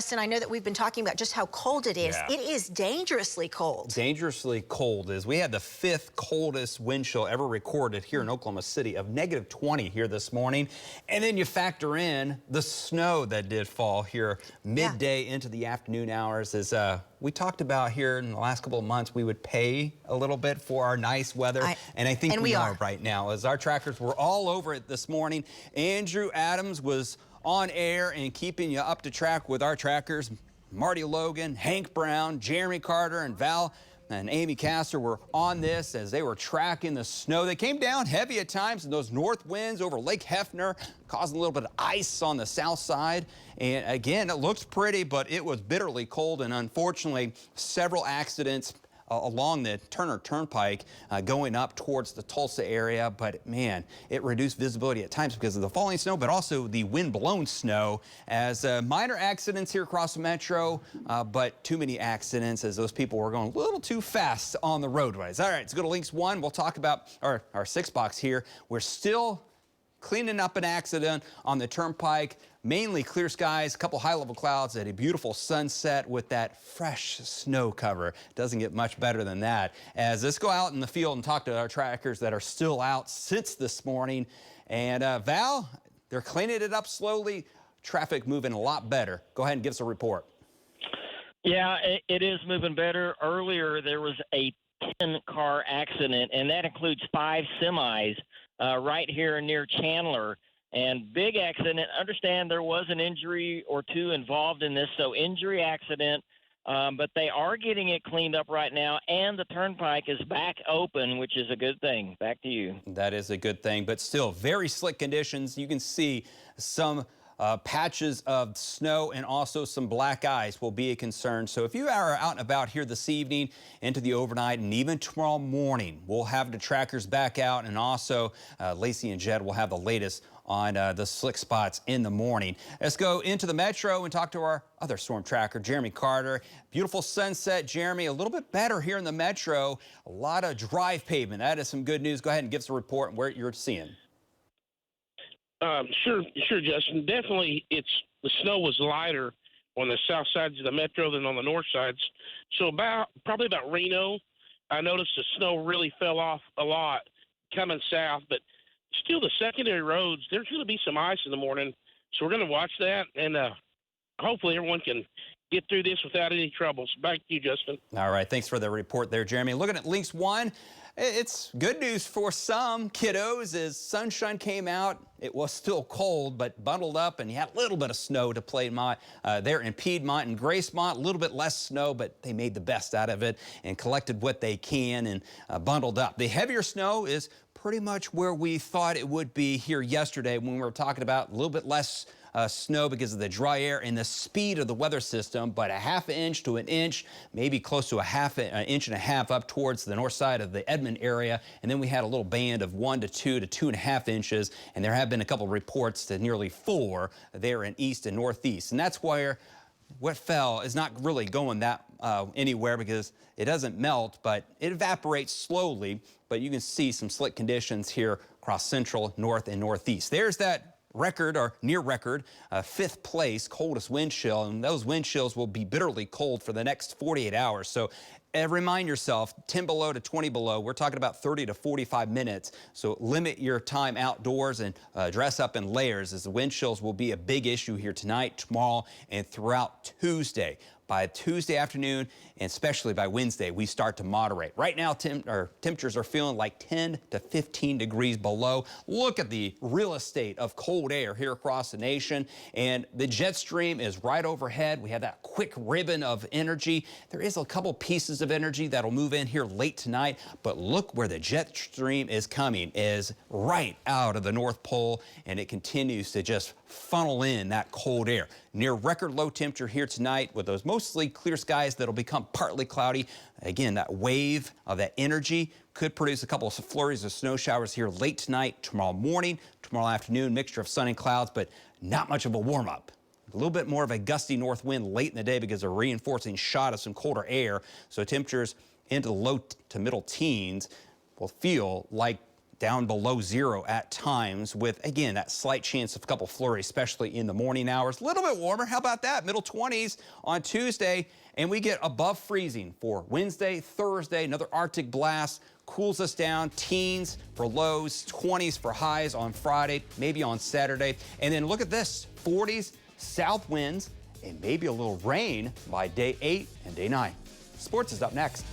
Justin, I know that we've been talking about just how cold it is. Yeah. It is dangerously cold. Dangerously cold is we had the 5th coldest wind chill ever recorded here in Oklahoma City of -20 here this morning. And then you factor in the snow that did fall here midday into the afternoon hours. As we talked about here in the last couple of months, we would pay a little bit for our nice weather. And I think we are right now, as our trackers were all over it this morning. Andrew Adams was on air and keeping you up to track with our trackers. Marty Logan, Hank Brown, Jeremy Carter, and Val and Amy Castor were on this as they were tracking the snow. They came down heavy at times, and those north winds over Lake Hefner causing a little bit of ice on the south side. And again, it looks pretty, but it was bitterly cold, and unfortunately, several accidents along the Turner Turnpike going up towards the Tulsa area. But man, it reduced visibility at times because of the falling snow, but also the wind-blown snow, as minor accidents here across the metro, but too many accidents as those people were going a little too fast on the roadways. All right, let's go to Links 1. We'll talk about our 6 box here. We're still cleaning up an accident on the Turnpike. Mainly clear skies, a couple high-level clouds, and a beautiful sunset with that fresh snow cover. Doesn't get much better than that. As let's go out in the field and talk to our trackers that are still out since this morning. And Val, they're cleaning it up slowly. Traffic moving a lot better. Go ahead and give us a report. Yeah, it is moving better. Earlier, there was a 10-car accident, and that includes 5 semis right here near Chandler. And big accident. Understand there was an injury or two involved in this, so injury accident. But they are getting it cleaned up right now, and the Turnpike is back open, which is a good thing. Back to you. That is a good thing, but still very slick conditions. You can see some patches of snow and also some black ice will be a concern. So if you are out and about here this evening into the overnight and even tomorrow morning, we'll have the trackers back out, and also Lacey and Jed will have the latest on the slick spots in the morning. Let's go into the metro and talk to our other storm tracker, Jeremy Carter. Beautiful sunset, Jeremy. A little bit better here in the metro. A lot of drive pavement. That is some good news. Go ahead and give us a report on where you're seeing. Sure, Justin. Definitely, the snow was lighter on the south sides of the metro than on the north sides. So probably about Reno, I noticed the snow really fell off a lot coming south, but still the secondary roads, there's going to be some ice in the morning. So we're going to watch that, and hopefully everyone can get through this without any troubles. Back to you, Justin. All right, thanks for the report there, Jeremy. Looking at Links 1, it's good news for some kiddos as sunshine came out. It was still cold, but bundled up, and you had a little bit of snow to play there in Piedmont and Gracemont. A little bit less snow, but they made the best out of it and collected what they can and bundled up. The heavier snow is pretty much where we thought it would be here yesterday when we were talking about a little bit less snow because of the dry air and the speed of the weather system, but a ½ inch to an inch, maybe close to an inch and a half up towards the north side of the Edmond area. And then we had a little band of 1 to 2 to 2.5 inches, and there have been a couple reports to nearly 4 there in east and northeast. And that's where what fell is not really going that anywhere because it doesn't melt, but it evaporates slowly. But you can see some slick conditions here across central, north, and northeast. There's that record or near record 5th place coldest wind chill, and those wind chills will be bitterly cold for the next 48 hours. So remind yourself, 10 below to 20 below, we're talking about 30 to 45 minutes. So limit your time outdoors and dress up in layers, as the wind chills will be a big issue here tonight, tomorrow, and throughout Tuesday. By Tuesday afternoon, and especially by Wednesday, we start to moderate. Right now, temperatures are feeling like 10 to 15 degrees below. Look at the real estate of cold air here across the nation, and the jet stream is right overhead. We have that quick ribbon of energy. There is a couple pieces of energy that'll move in here late tonight, but look where the jet stream is coming, is right out of the North Pole, and it continues to just funnel in that cold air. Near record low temperature here tonight with those mostly clear skies that'll become partly cloudy. Again, that wave of that energy could produce a couple of flurries of snow showers here late tonight, tomorrow morning, tomorrow afternoon, mixture of sun and clouds, but not much of a warm up. A little bit more of a gusty north wind late in the day because of a reinforcing shot of some colder air. So temperatures into the low to middle teens will feel like down below 0 at times with, again, that slight chance of a couple flurries, especially in the morning hours. A little bit warmer. How about that? Middle 20s on Tuesday. And we get above freezing for Wednesday, Thursday, another Arctic blast. Cools us down, teens for lows, 20s for highs on Friday, maybe on Saturday. And then look at this, 40s, south winds, and maybe a little rain by day 8 and day 9. Sports is up next.